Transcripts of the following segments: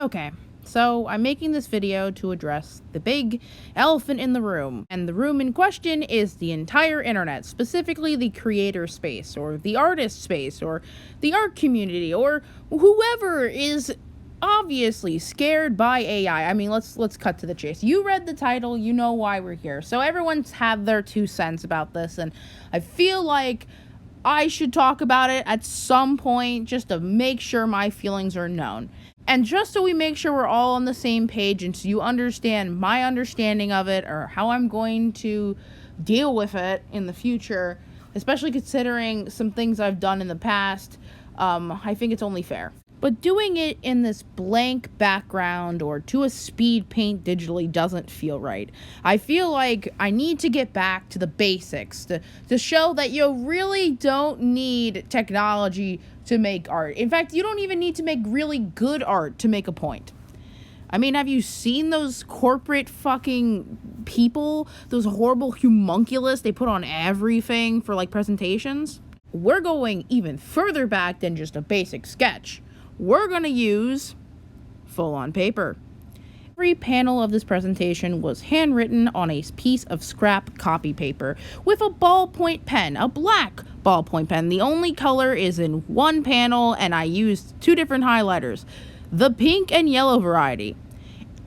Okay, so I'm making this video to address the big elephant in the room. And the room in question is the entire internet, specifically the creator space, or the artist space, or the art community, or whoever is obviously scared by AI. I mean, let's cut to the chase. You read the title, you know why we're here. So everyone's had their 2 cents about this, and I feel like I should talk about it at some point just to make sure my feelings are known. And just so we make sure we're all on the same page and so you understand my understanding of it or how I'm going to deal with it in the future, especially considering some things I've done in the past, I think it's only fair. But doing it in this blank background or to a speed paint digitally doesn't feel right. I feel like I need to get back to the basics to show that you really don't need technology to make art. In fact, you don't even need to make really good art to make a point. I mean, have you seen those corporate fucking people? Those horrible homunculus they put on everything for like presentations? We're going even further back than just a basic sketch. We're going to use full-on paper. Every panel of this presentation was handwritten on a piece of scrap copy paper with a ballpoint pen, a black ballpoint pen. The only color is in one panel, and I used 2 different highlighters, the pink and yellow variety.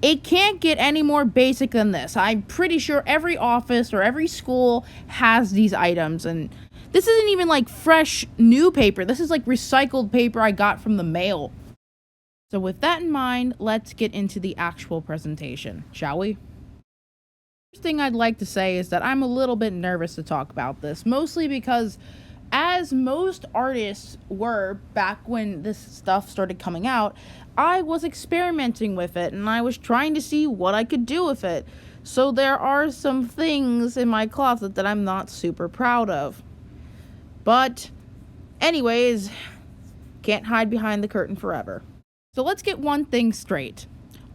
It can't get any more basic than this. I'm pretty sure every office or every school has these items, and this isn't even like fresh new paper. This is like recycled paper I got from the mail. So with that in mind, let's get into the actual presentation, shall we? First thing I'd like to say is that I'm a little bit nervous to talk about this, mostly because as most artists were back when this stuff started coming out, I was experimenting with it and I was trying to see what I could do with it. So there are some things in my closet that I'm not super proud of. But anyways, can't hide behind the curtain forever. So let's get one thing straight.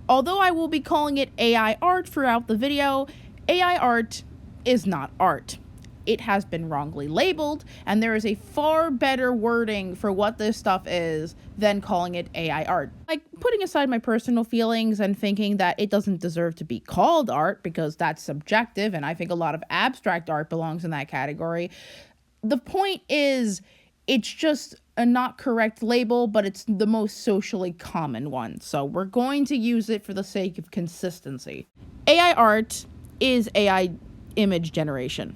Although I will be calling it AI art throughout the video, AI art is not art. It has been wrongly labeled, and there is a far better wording for what this stuff is than calling it AI art. Like, putting aside my personal feelings and thinking that it doesn't deserve to be called art because that's subjective, and I think a lot of abstract art belongs in that category. The point is, it's just a not correct label, but it's the most socially common one. So we're going to use it for the sake of consistency. AI art is AI image generation.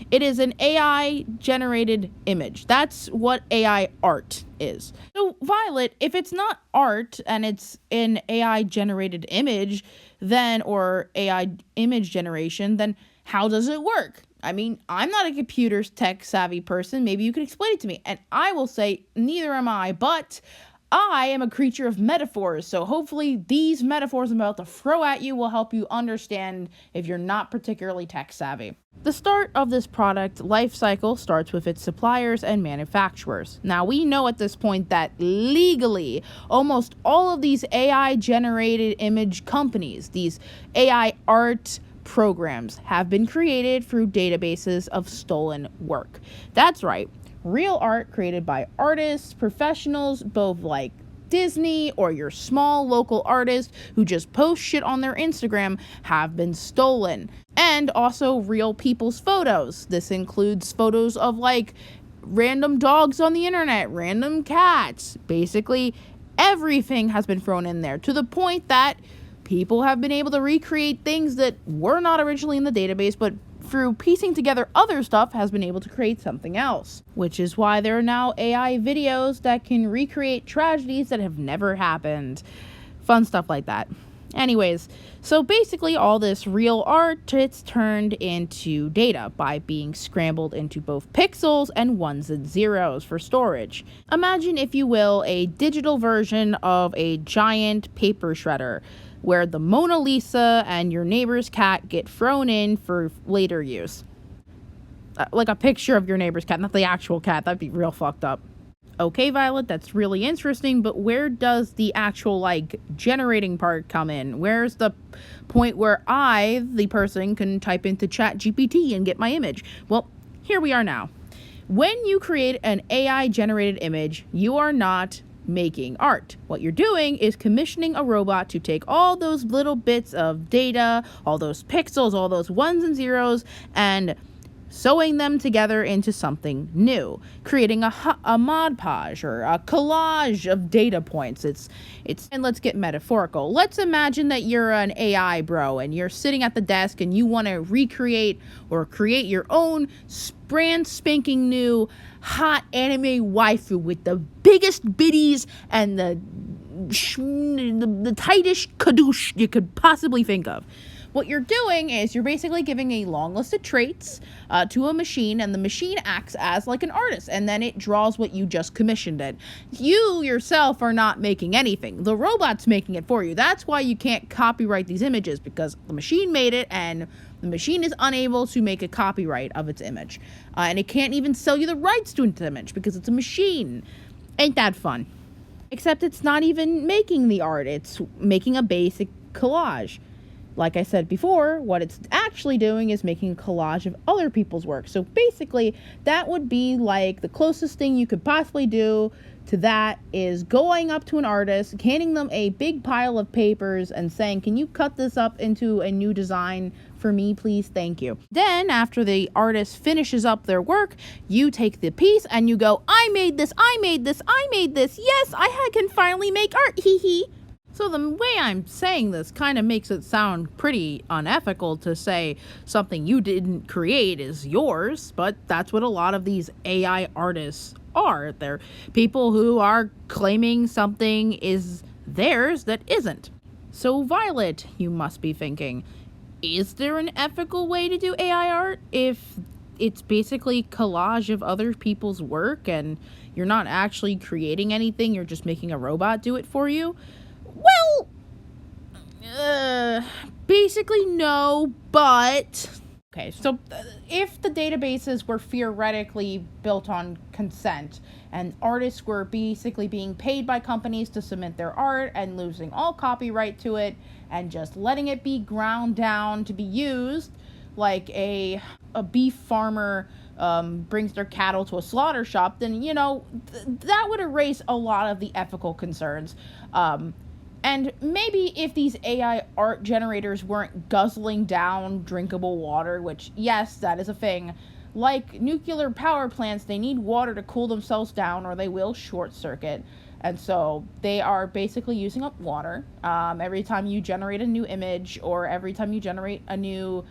It is an AI generated image. That's what AI art is. So Violet, if it's not art and it's an AI generated image, then, or AI image generation, then how does it work? I mean, I'm not a computer tech savvy person. Maybe you could explain it to me. And I will say, neither am I, but I am a creature of metaphors. So hopefully these metaphors I'm about to throw at you will help you understand if you're not particularly tech savvy. The start of this product life cycle starts with its suppliers and manufacturers. Now, we know at this point that legally, almost all of these AI generated image companies, these AI art programs, have been created through databases of stolen work. That's right, real art created by artists, professionals, both like Disney or your small local artist who just post shit on their Instagram, have been stolen. And also real people's photos. This includes photos of like random dogs on the internet, random cats. Basically, everything has been thrown in there to the point that people have been able to recreate things that were not originally in the database, but through piecing together other stuff has been able to create something else. Which is why there are now AI videos that can recreate tragedies that have never happened. Fun stuff like that. Anyways, so basically all this real art, it's turned into data by being scrambled into both pixels and ones and zeros for storage. Imagine, if you will, a digital version of a giant paper shredder, where the Mona Lisa and your neighbor's cat get thrown in for later use. Like a picture of your neighbor's cat, not the actual cat. That'd be real fucked up. Okay, Violet, that's really interesting, but where does the actual, like, generating part come in? Where's the point where I, the person, can type into ChatGPT and get my image? Well, here we are now. When you create an AI-generated image, you are not making art. What you're doing is commissioning a robot to take all those little bits of data, all those pixels, all those ones and zeros, and sewing them together into something new, creating a mod podge or a collage of data points. And let's get metaphorical. Let's imagine that you're an AI bro and you're sitting at the desk and you want to recreate or create your own brand spanking new hot anime waifu with the biggest bitties and the tightest kadoosh you could possibly think of. What you're doing is you're basically giving a long list of traits to a machine, and the machine acts as like an artist, and then it draws what you just commissioned it. You yourself are not making anything. The robot's making it for you. That's why you can't copyright these images, because the machine made it, and the machine is unable to make a copyright of its image. And it can't even sell you the rights to its image because it's a machine. Ain't that fun? Except it's not even making the art. It's making a basic collage. Like I said before, what it's actually doing is making a collage of other people's work. So basically, that would be like the closest thing you could possibly do to that is going up to an artist, handing them a big pile of papers and saying, "Can you cut this up into a new design for me, please? Thank you." Then, after the artist finishes up their work, you take the piece and you go, "I made this, I made this, I made this. Yes, I can finally make art, hee hee." So the way I'm saying this kind of makes it sound pretty unethical to say something you didn't create is yours, but that's what a lot of these AI artists are. They're people who are claiming something is theirs that isn't. So Violet, you must be thinking, is there an ethical way to do AI art if it's basically collage of other people's work and you're not actually creating anything, you're just making a robot do it for you? Well, basically no, but... Okay, so if the databases were theoretically built on consent and artists were basically being paid by companies to submit their art and losing all copyright to it and just letting it be ground down to be used like a beef farmer brings their cattle to a slaughter shop, then, that would erase a lot of the ethical concerns. And maybe if these AI art generators weren't guzzling down drinkable water, which, yes, that is a thing, like nuclear power plants, they need water to cool themselves down or they will short circuit. And so they are basically using up water every time you generate a new image or every time you generate a new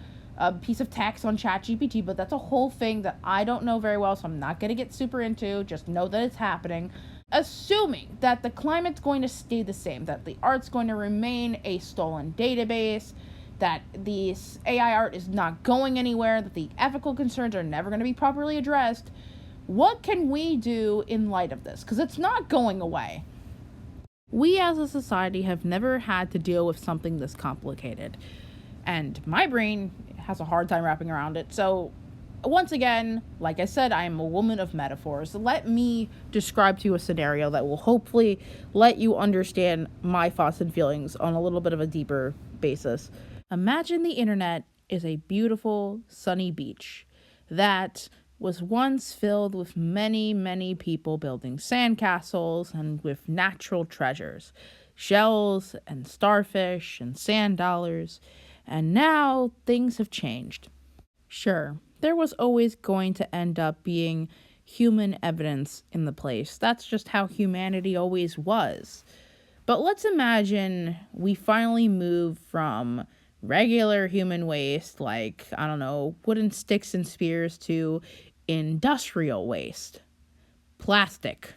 piece of text on ChatGPT. But that's a whole thing that I don't know very well, so I'm not going to get super into. Just know that it's happening. Assuming that the climate's going to stay the same, that the art's going to remain a stolen database, that this AI art is not going anywhere, that the ethical concerns are never going to be properly addressed, what can we do in light of this? Because it's not going away. We as a society have never had to deal with something this complicated, and my brain has a hard time wrapping around it. So once again, like I said, I am a woman of metaphors. Let me describe to you a scenario that will hopefully let you understand my thoughts and feelings on a little bit of a deeper basis. Imagine the internet is a beautiful, sunny beach that was once filled with many, many people building sandcastles and with natural treasures, shells and starfish and sand dollars. And now things have changed. Sure, there was always going to end up being human evidence in the place. That's just how humanity always was. But let's imagine we finally move from regular human waste, like, wooden sticks and spears, to industrial waste. Plastic,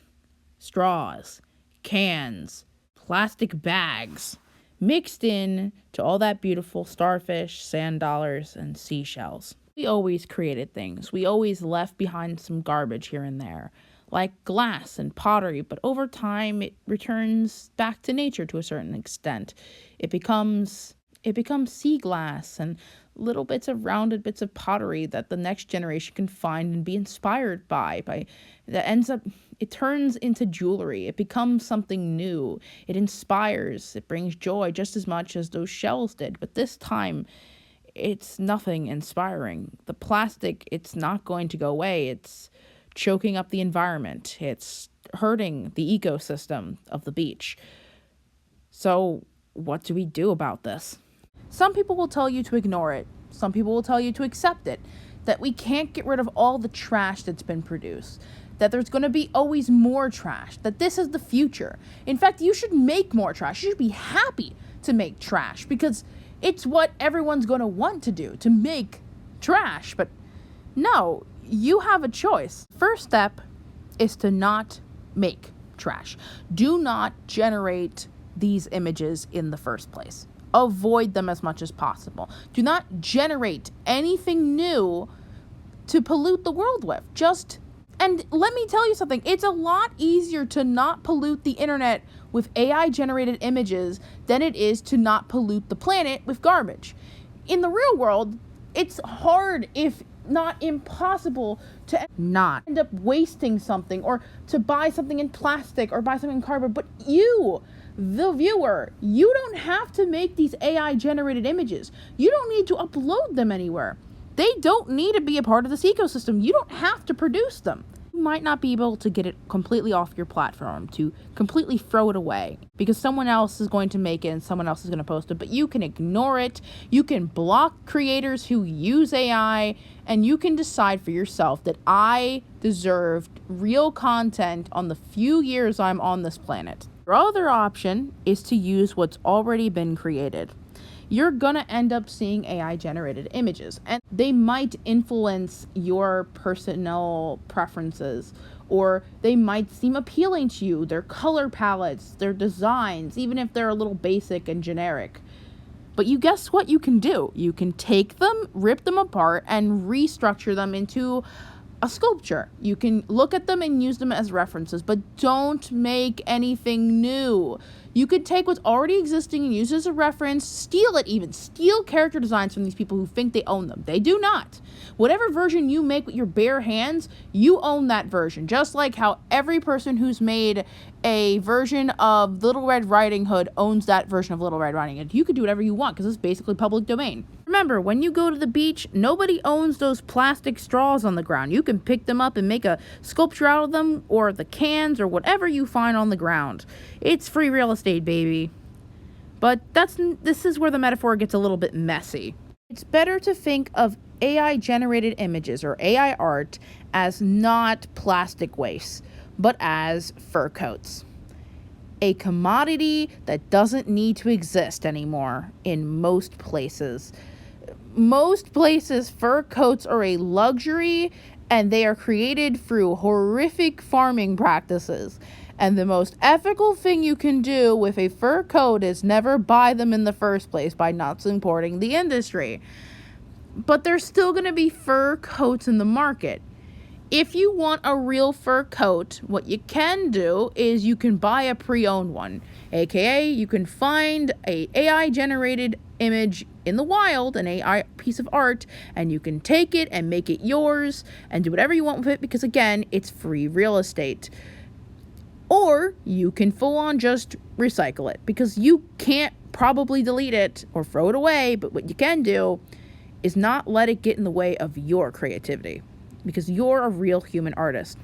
straws, cans, plastic bags, mixed in to all that beautiful starfish, sand dollars, and seashells. We always created things. We always left behind some garbage here and there, like glass and pottery, but over time it returns back to nature to a certain extent. It becomes sea glass and little bits of rounded bits of pottery that the next generation can find and be inspired by it turns into jewelry. It becomes something new. It inspires. It brings joy just as much as those shells did. But this time, it's nothing inspiring. The plastic, it's not going to go away. It's choking up the environment. It's hurting the ecosystem of the beach. So what do we do about this? Some people will tell you to ignore it. Some people will tell you to accept it, that we can't get rid of all the trash that's been produced, that there's going to be always more trash, that this is the future. In fact, you should make more trash. You should be happy to make trash because it's what everyone's going to want to do, to make trash. But no, you have a choice. First step is to not make trash. Do not generate these images in the first place. Avoid them as much as possible. Do not generate anything new to pollute the world with. And let me tell you something, it's a lot easier to not pollute the internet with AI generated images than it is to not pollute the planet with garbage. In the real world, it's hard, if not impossible, to not end up wasting something or to buy something in plastic or buy something in cardboard. But you, the viewer, you don't have to make these AI generated images. You don't need to upload them anywhere. They don't need to be a part of this ecosystem. You don't have to produce them. You might not be able to get it completely off your platform, to completely throw it away, because someone else is going to make it and someone else is going to post it, but you can ignore it. You can block creators who use AI, and you can decide for yourself that I deserved real content on the few years I'm on this planet. Your other option is to use what's already been created. You're gonna end up seeing AI generated images, and they might influence your personal preferences, or they might seem appealing to you, their color palettes, their designs, even if they're a little basic and generic. But you guess what you can do? You can take them, rip them apart, and restructure them into a sculpture. You can look at them and use them as references, but don't make anything new. You could take what's already existing and use it as a reference, steal it even, steal character designs from these people who think they own them. They do not. Whatever version you make with your bare hands, you own that version. Just like how every person who's made a version of Little Red Riding Hood owns that version of Little Red Riding Hood. You could do whatever you want because it's basically public domain. Remember, when you go to the beach, nobody owns those plastic straws on the ground. You can pick them up and make a sculpture out of them, or the cans, or whatever you find on the ground. It's free real estate, baby. But this is where the metaphor gets a little bit messy. It's better to think of AI generated images or AI art as not plastic waste, but as fur coats. A commodity that doesn't need to exist anymore in most places. Most places, fur coats are a luxury, and they are created through horrific farming practices. And the most ethical thing you can do with a fur coat is never buy them in the first place by not supporting the industry. But there's still going to be fur coats in the market. If you want a real fur coat, what you can do is you can buy a pre-owned one. AKA, you can find a AI generated image in the wild, an AI piece of art, and you can take it and make it yours and do whatever you want with it because, again, it's free real estate. Or you can full on just recycle it because you can't probably delete it or throw it away, but what you can do is not let it get in the way of your creativity because you're a real human artist.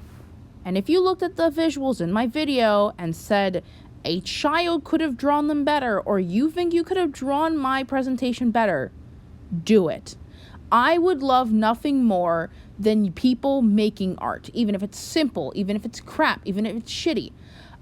And if you looked at the visuals in my video and said a child could have drawn them better, or you think you could have drawn my presentation better, do it. I would love nothing more than people making art, even if it's simple, even if it's crap, even if it's shitty.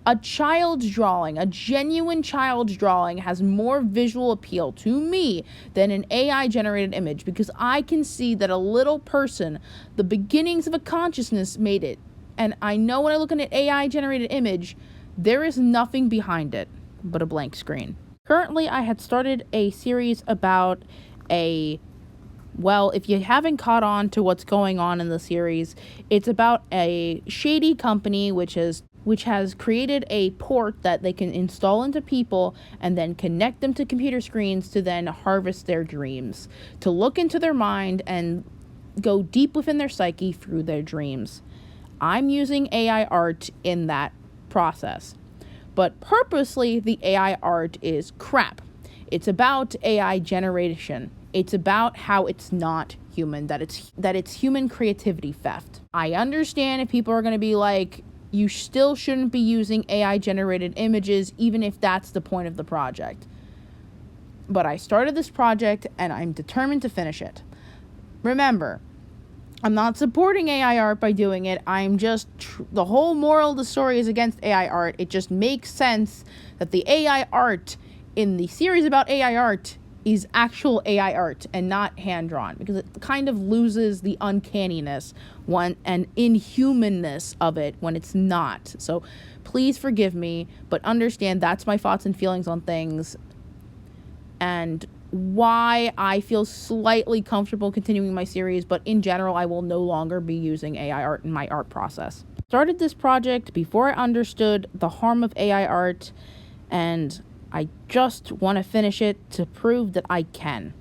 A child's drawing, a genuine child's drawing, has more visual appeal to me than an AI generated image because I can see that a little person, the beginnings of a consciousness, made it. And I know when I look at an AI generated image, there is nothing behind it but a blank screen. Currently, I had started a series about if you haven't caught on to what's going on in the series, it's about a shady company which has created a port that they can install into people and then connect them to computer screens to then harvest their dreams, to look into their mind and go deep within their psyche through their dreams. I'm using AI art in that process, but purposely the AI art is crap. It's about AI generation. It's about how it's not human, that it's human creativity theft. I understand if people are going to be like, you still shouldn't be using AI generated images, even if that's the point of the project. But I started this project and I'm determined to finish it. Remember, I'm not supporting AI art by doing it. I'm just, the whole moral of the story is against AI art. It just makes sense that the AI art in the series about AI art is actual AI art and not hand-drawn, because it kind of loses the uncanniness and inhumanness of it when it's not. So please forgive me, but understand that's my thoughts and feelings on things, and why I feel slightly comfortable continuing my series, but in general, I will no longer be using AI art in my art process. Started this project before I understood the harm of AI art, and I just want to finish it to prove that I can.